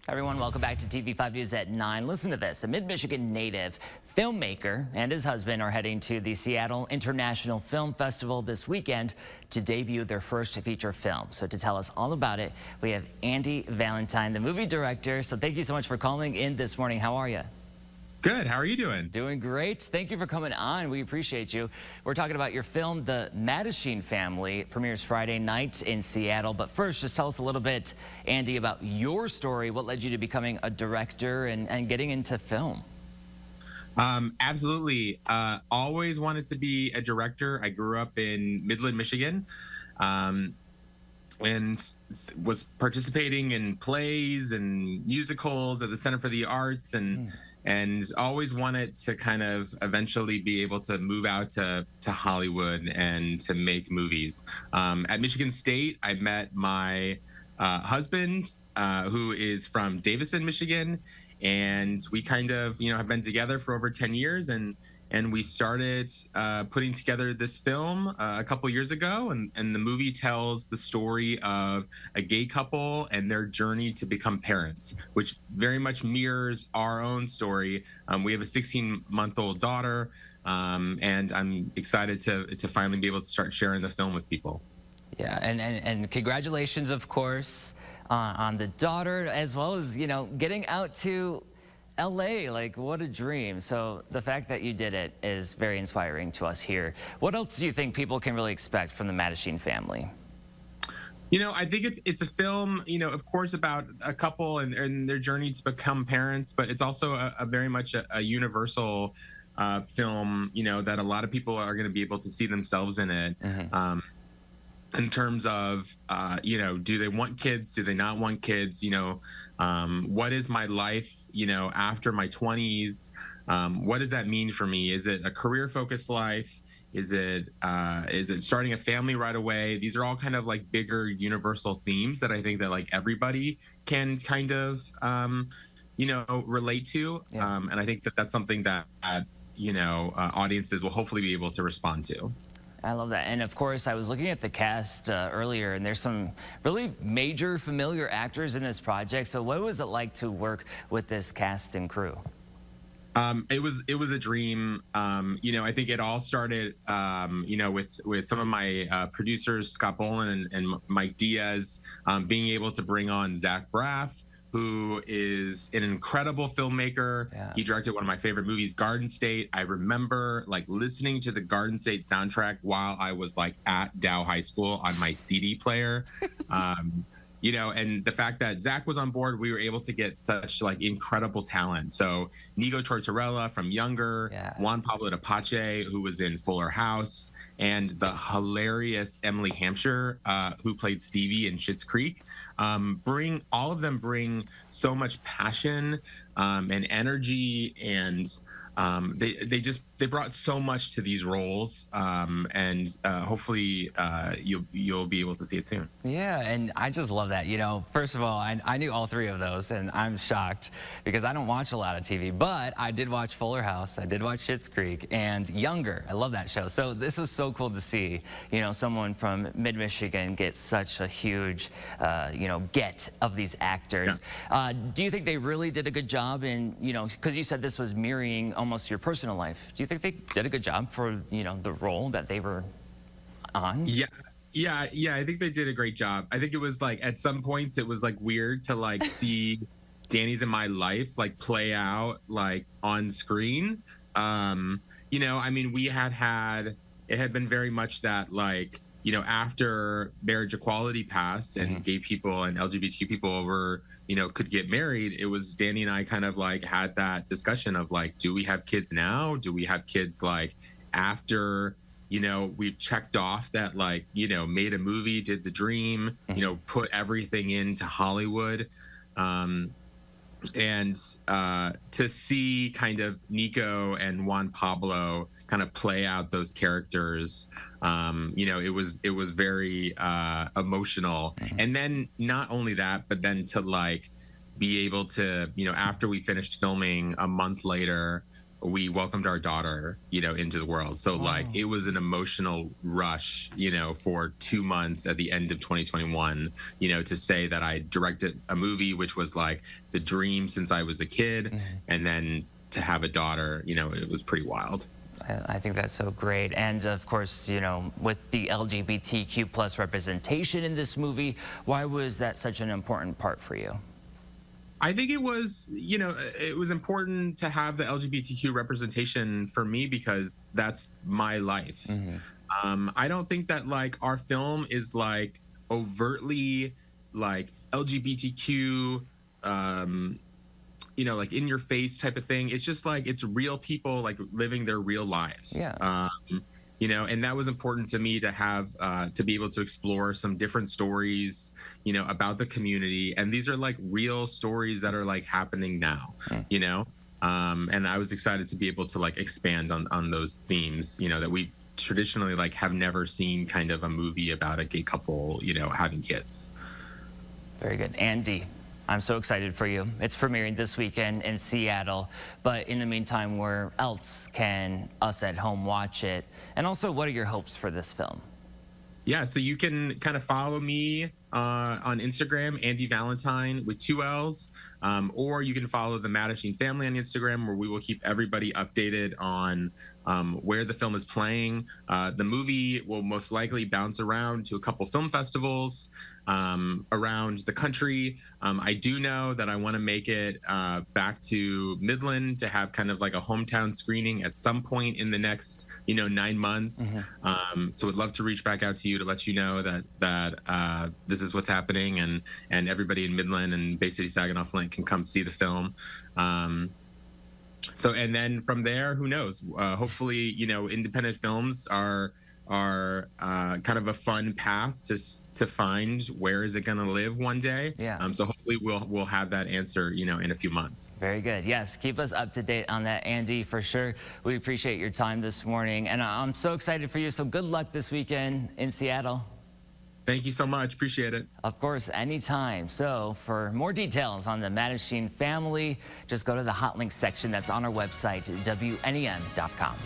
Everyone, welcome back to TV5 News at 9. Listen to this. A mid-Michigan native filmmaker and his husband are heading to the Seattle International Film Festival this weekend to debut their first feature film. So to tell us all about it, we have Andy Valentine, the movie director. So thank you so much for calling in this morning. How are you? Good. How are you doing? Doing great. Thank you for coming on. We appreciate you. We're talking about your film, The Mattchine Family. It premieres Friday night in Seattle. But first, just tell us a little bit, Andy, about your story. What led you to becoming a director and getting into film? Absolutely. Always wanted to be a director. I grew up in Midland, Michigan. And was participating in plays and musicals at the Center for the Arts and always wanted to kind of eventually be able to move out to Hollywood and to make movies. At Michigan State, I met my husband, who is from Davison, Michigan, and we kind of have been together for over 10 years and we started putting together this film a couple years ago, and the movie tells the story of a gay couple and their journey to become parents, which very much mirrors our own story. We have a 16-month-old daughter, and I'm excited to finally be able to start sharing the film with people. Yeah, and congratulations, of course, on the daughter, as well as, getting out to LA, like what a dream. So the fact that you did it is very inspiring to us here. What else do you think people can really expect from the Mattchine family? I think it's a film, of course, about a couple and their journey to become parents, but it's also a very much a universal film, that a lot of people are going to be able to see themselves in it. In terms of, do they want kids? Do they not want kids? What is my life, after my 20s? What does that mean for me? Is it a career-focused life? Is it starting a family right away? These are all kind of like bigger universal themes that I think that like everybody can kind of, relate to. Yeah. And I think that that's something that, audiences will hopefully be able to respond to. I love that. And of course, I was looking at the cast earlier, and there's some really major familiar actors in this project. So what was it like to work with this cast and crew? It was a dream. I think it all started, with some of my producers, Scott Boland and Mike Diaz, being able to bring on Zach Braff, who is an incredible filmmaker. Yeah. He directed one of my favorite movies, Garden State. I remember like listening to the Garden State soundtrack while I was like at Dow High School on my CD player. And the fact that Zach was on board, we were able to get such like incredible talent. So Nico Tortorella from Younger, Yeah. Juan Pablo Pache, who was in Fuller House, and the hilarious Emily Hampshire, who played Stevie in Schitt's Creek. All of them bring so much passion and energy, and they brought so much to these roles, and hopefully you'll be able to see it soon. Yeah, and I just love that. First of all, I knew all three of those, and I'm shocked because I don't watch a lot of TV, but I did watch Fuller House, I did watch Schitt's Creek, and Younger. I love that show. So this was so cool to see, someone from mid-Michigan get such a huge, get of these actors. Yeah. Do you think they really did a good job in, because you said this was mirroring almost your personal life. Do you think they did a good job for, the role that they were on? Yeah, I think they did a great job. I think it was like at some points it was like weird to like see Danny's in my life like play out like on screen. It had been very much that like, after marriage equality passed and gay people and LGBTQ people could get married, it was Danny and I kind of like had that discussion of like, do we have kids now? Do we have kids like after, we've checked off that like, made a movie, did the dream, put everything into Hollywood. And to see kind of Nico and Juan Pablo kind of play out those characters, it was very emotional. And then not only that, but then to like be able to, after we finished filming a month later, we welcomed our daughter, into the world. So like Oh. it was an emotional rush, for 2 months at the end of 2021, to say that I directed a movie, which was like the dream since I was a kid. Mhm. And then to have a daughter, it was pretty wild. I think that's so great. And of course, with the LGBTQ plus representation in this movie, why was that such an important part for you? I think it was important to have the LGBTQ representation for me because that's my life. Hmm. I don't think that like our film is like overtly like LGBTQ, like in your face type of thing. It's just like it's real people like living their real lives. Yeah. And that was important to me to have to be able to explore some different stories, about the community. And these are like real stories that are like happening now, Mm. and I was excited to be able to like expand on those themes, that we traditionally like have never seen kind of a movie about a gay couple, having kids. Very good. Andy, I'm so excited for you. It's premiering this weekend in Seattle. But in the meantime, where else can us at home watch it? And also, what are your hopes for this film? Yeah, so you can kind of follow me on Instagram, Andy Valentine with 2 L's, or you can follow the Mattchine Family on Instagram, where we will keep everybody updated on where the film is playing. The movie will most likely bounce around to a couple film festivals around the country. I do know that I want to make it back to Midland to have kind of like a hometown screening at some point in the next, 9 months. So would love to reach back out to you to let you know that this is what's happening, and everybody in Midland and Bay City, Saginaw, Flint can come see the film. And then from there, who knows? Hopefully, independent films are kind of a fun path to find where is it going to live one day. Yeah. So hopefully we'll have that answer, in a few months. Very good. Yes, keep us up to date on that, Andy, for sure. We appreciate your time this morning. And I'm so excited for you. So good luck this weekend in Seattle. Thank you so much. Appreciate it. Of course, anytime. So for more details on the Mattchine family, just go to the hot link section that's on our website, WNEM.com.